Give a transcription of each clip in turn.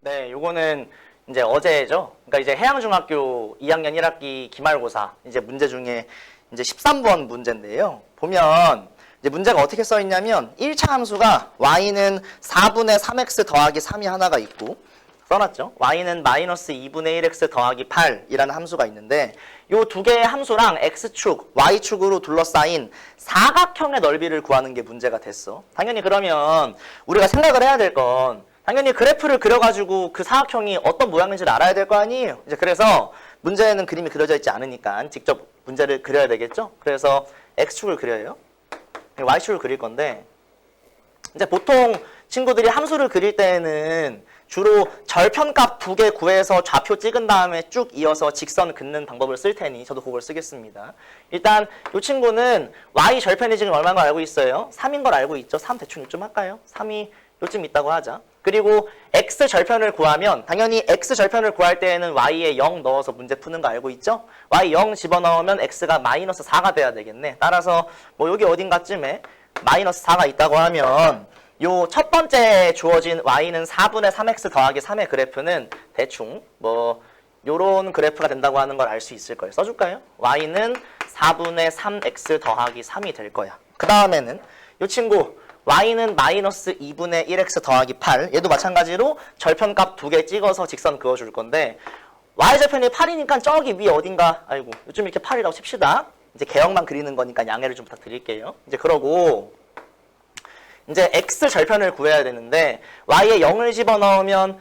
네, 요거는 이제 어제죠. 그러니까 이제 해양중학교 2학년 1학기 기말고사 이제 문제 중에 이제 13번 문제인데요. 보면 이제 문제가 어떻게 써 있냐면 1차 함수가 y는 4분의 3x 더하기 3이 하나가 있고 써놨죠. y는 마이너스 2분의 1x 더하기 8이라는 함수가 있는데 요 두 개의 함수랑 x축, y축으로 둘러싸인 사각형의 넓이를 구하는 게 문제가 됐어. 당연히 그러면 우리가 생각을 해야 될 건 당연히 그래프를 그려가지고 그 사각형이 어떤 모양인지를 알아야 될 거 아니에요. 이제 그래서 문제에는 그림이 그려져 있지 않으니까 직접 문제를 그려야 되겠죠. 그래서 x축을 그려요. y축을 그릴 건데 이제 보통 친구들이 함수를 그릴 때에는 주로 절편값 두 개 구해서 좌표 찍은 다음에 쭉 이어서 직선 긋는 방법을 쓸 테니 저도 그걸 쓰겠습니다. 일단 이 친구는 y 절편이 지금 얼마인 걸 알고 있어요? 3인 걸 알고 있죠? 3 대충 요쯤 할까요? 3이 요쯤 있다고 하자. 그리고 x 절편을 구하면 당연히 x 절편을 구할 때에는 y에 0 넣어서 문제 푸는 거 알고 있죠? y 0 집어넣으면 x가 마이너스 4가 돼야 되겠네. 따라서 뭐 여기 어딘가쯤에 마이너스 4가 있다고 하면 요 첫 번째 주어진 y는 4분의 3x 더하기 3의 그래프는 대충 뭐 요런 그래프가 된다고 하는 걸 알 수 있을 거예요. 써줄까요? y는 4분의 3x 더하기 3이 될 거야. 그 다음에는 요 친구 y는 마이너스 2분의 1x 더하기 8 얘도 마찬가지로 절편값 두 개 찍어서 직선 그어줄 건데 y절편이 8이니까 저기 위에 어딘가 아이고 요즘 이렇게 8이라고 칩시다. 이제 개형만 그리는 거니까 양해를 좀 부탁드릴게요. 이제 그러고 이제 x절편을 구해야 되는데 y에 0을 집어넣으면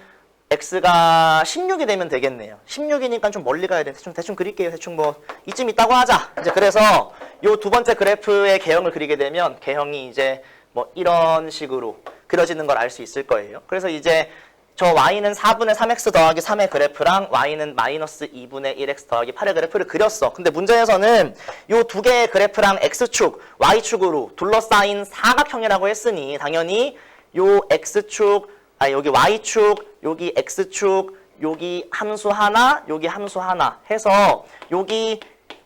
x가 16이 되면 되겠네요. 16이니까 좀 멀리 가야 돼. 대충 그릴게요. 대충 뭐 이쯤 있다고 하자. 이제 그래서 요 두 번째 그래프의 개형을 그리게 되면 개형이 이제 뭐 이런 식으로 그려지는 걸 알 수 있을 거예요. 그래서 이제 저 y는 4분의 3x 더하기 3의 그래프랑 y는 마이너스 2분의 1x 더하기 8의 그래프를 그렸어. 근데 문제에서는 이 두 개의 그래프랑 x축, y축으로 둘러싸인 사각형이라고 했으니 당연히 요 x축, 여기 y축, 여기 x축, 여기 함수 하나, 여기 함수 하나 해서 여기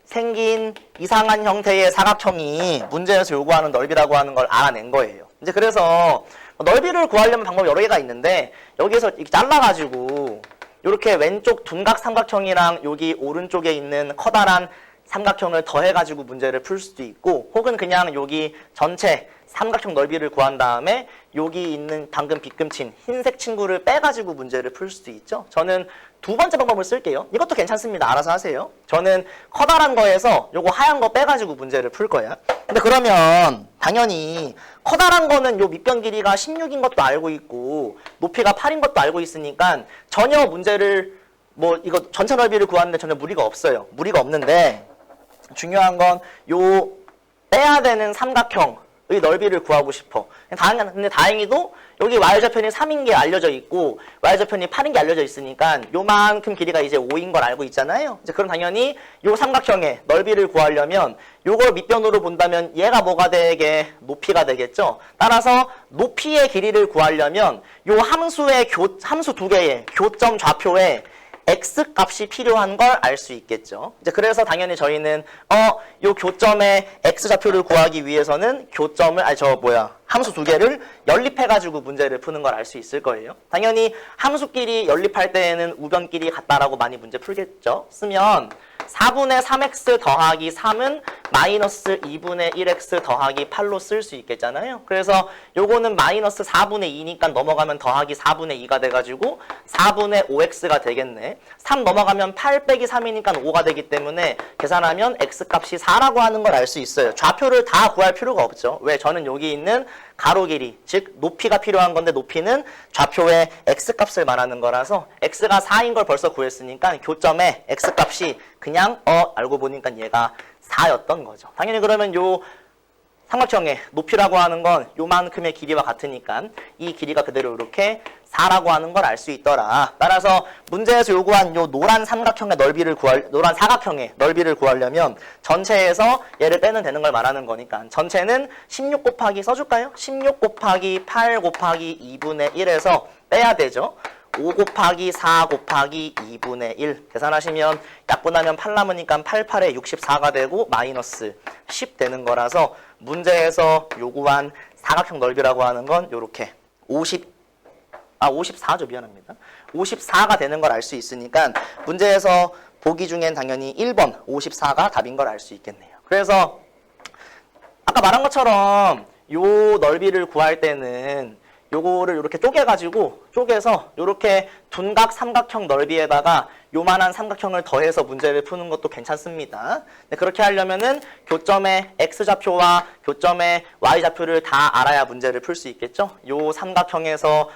생긴 이상한 형태의 사각형이 문제에서 요구하는 넓이라고 하는 걸 알아낸 거예요. 이제 그래서 넓이를 구하려면 방법이 여러 개가 있는데 여기에서 이렇게 잘라가지고 이렇게 왼쪽 둔각 삼각형이랑 여기 오른쪽에 있는 커다란 삼각형을 더해가지고 문제를 풀 수도 있고 혹은 그냥 여기 전체 삼각형 넓이를 구한 다음에 여기 있는 방금 빗금친 흰색 친구를 빼가지고 문제를 풀 수도 있죠. 저는 두 번째 방법을 쓸게요. 이것도 괜찮습니다. 알아서 하세요. 저는 커다란 거에서 요거 하얀 거 빼가지고 문제를 풀 거야. 근데 그러면 당연히 커다란 거는 요 밑변 길이가 16인 것도 알고 있고 높이가 8인 것도 알고 있으니까 전혀 문제를 뭐 이거 전체 넓이를 구하는데 전혀 무리가 없어요. 무리가 없는데 중요한 건 요 빼야 되는 삼각형의 넓이를 구하고 싶어. 근데 다행히도 여기 y절편이 3인 게 알려져 있고 y절편이 8인 게 알려져 있으니까 요만큼 길이가 이제 5인 걸 알고 있잖아요. 이제 그럼 당연히 요 삼각형의 넓이를 구하려면 요걸 밑변으로 본다면 얘가 뭐가 되게 높이가 되겠죠. 따라서 높이의 길이를 구하려면 요 함수 두 개의 교점 좌표에 x 값이 필요한 걸 알 수 있겠죠. 이제 그래서 당연히 저희는 요 교점의 x 좌표를 구하기 위해서는 교점을 함수 두 개를 연립해가지고 문제를 푸는 걸 알 수 있을 거예요. 당연히 함수끼리 연립할 때에는 우변끼리 같다라고 많이 문제 풀겠죠. 쓰면 4분의 3x 더하기 3은 마이너스 2분의 1x 더하기 8로 쓸 수 있겠잖아요. 그래서 요거는 마이너스 4분의 2니까 넘어가면 더하기 4분의 2가 돼가지고 4분의 5x가 되겠네. 3 넘어가면 8 빼기 3이니까 5가 되기 때문에 계산하면 x값이 4라고 하는 걸 알 수 있어요. 좌표를 다 구할 필요가 없죠. 왜? 저는 여기 있는 가로 길이, 즉 높이가 필요한 건데 높이는 좌표의 x값을 말하는 거라서 x가 4인 걸 벌써 구했으니까 교점의 x값이 그냥 알고 보니까 얘가 4였던 거죠. 당연히 그러면 요 삼각형의 높이라고 하는 건 요만큼의 길이와 같으니까 이 길이가 그대로 이렇게 4라고 하는 걸 알 수 있더라. 따라서 문제에서 요구한 요 노란 삼각형의 노란 사각형의 넓이를 구하려면 전체에서 얘를 빼면 되는 걸 말하는 거니까 전체는 16 곱하기 써줄까요? 16 곱하기 8 곱하기 2분의 1에서 빼야 되죠. 5 곱하기 4 곱하기 2분의 1 계산하시면 약분하면 8 남으니까 8, 8에 64가 되고 마이너스 10 되는 거라서 문제에서 요구한 사각형 넓이라고 하는 건 요렇게 54죠. 미안합니다. 54가 되는 걸 알 수 있으니까 문제에서 보기 중엔 당연히 1번 54가 답인 걸 알 수 있겠네요. 그래서 아까 말한 것처럼 요 넓이를 구할 때는 요거를 이렇게 쪼개서 요렇게 둔각 삼각형 넓이에다가 요만한 삼각형을 더해서 문제를 푸는 것도 괜찮습니다. 네, 그렇게 하려면은 교점의 x좌표와 교점의 y좌표를 다 알아야 문제를 풀 수 있겠죠. 요 삼각형에서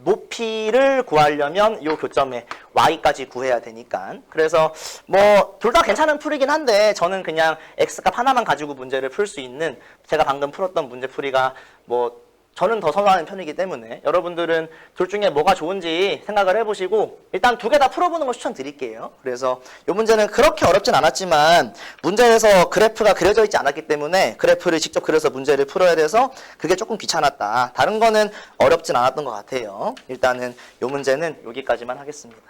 높이를 구하려면 요 교점의 y까지 구해야 되니까. 그래서 뭐 둘 다 괜찮은 풀이긴 한데 저는 그냥 x값 하나만 가지고 문제를 풀 수 있는, 제가 방금 풀었던 문제풀이가 뭐 저는 더 선호하는 편이기 때문에 여러분들은 둘 중에 뭐가 좋은지 생각을 해보시고 일단 두 개 다 풀어보는 걸 추천드릴게요. 그래서 이 문제는 그렇게 어렵진 않았지만 문제에서 그래프가 그려져 있지 않았기 때문에 그래프를 직접 그려서 문제를 풀어야 돼서 그게 조금 귀찮았다. 다른 거는 어렵진 않았던 것 같아요. 일단은 이 문제는 여기까지만 하겠습니다.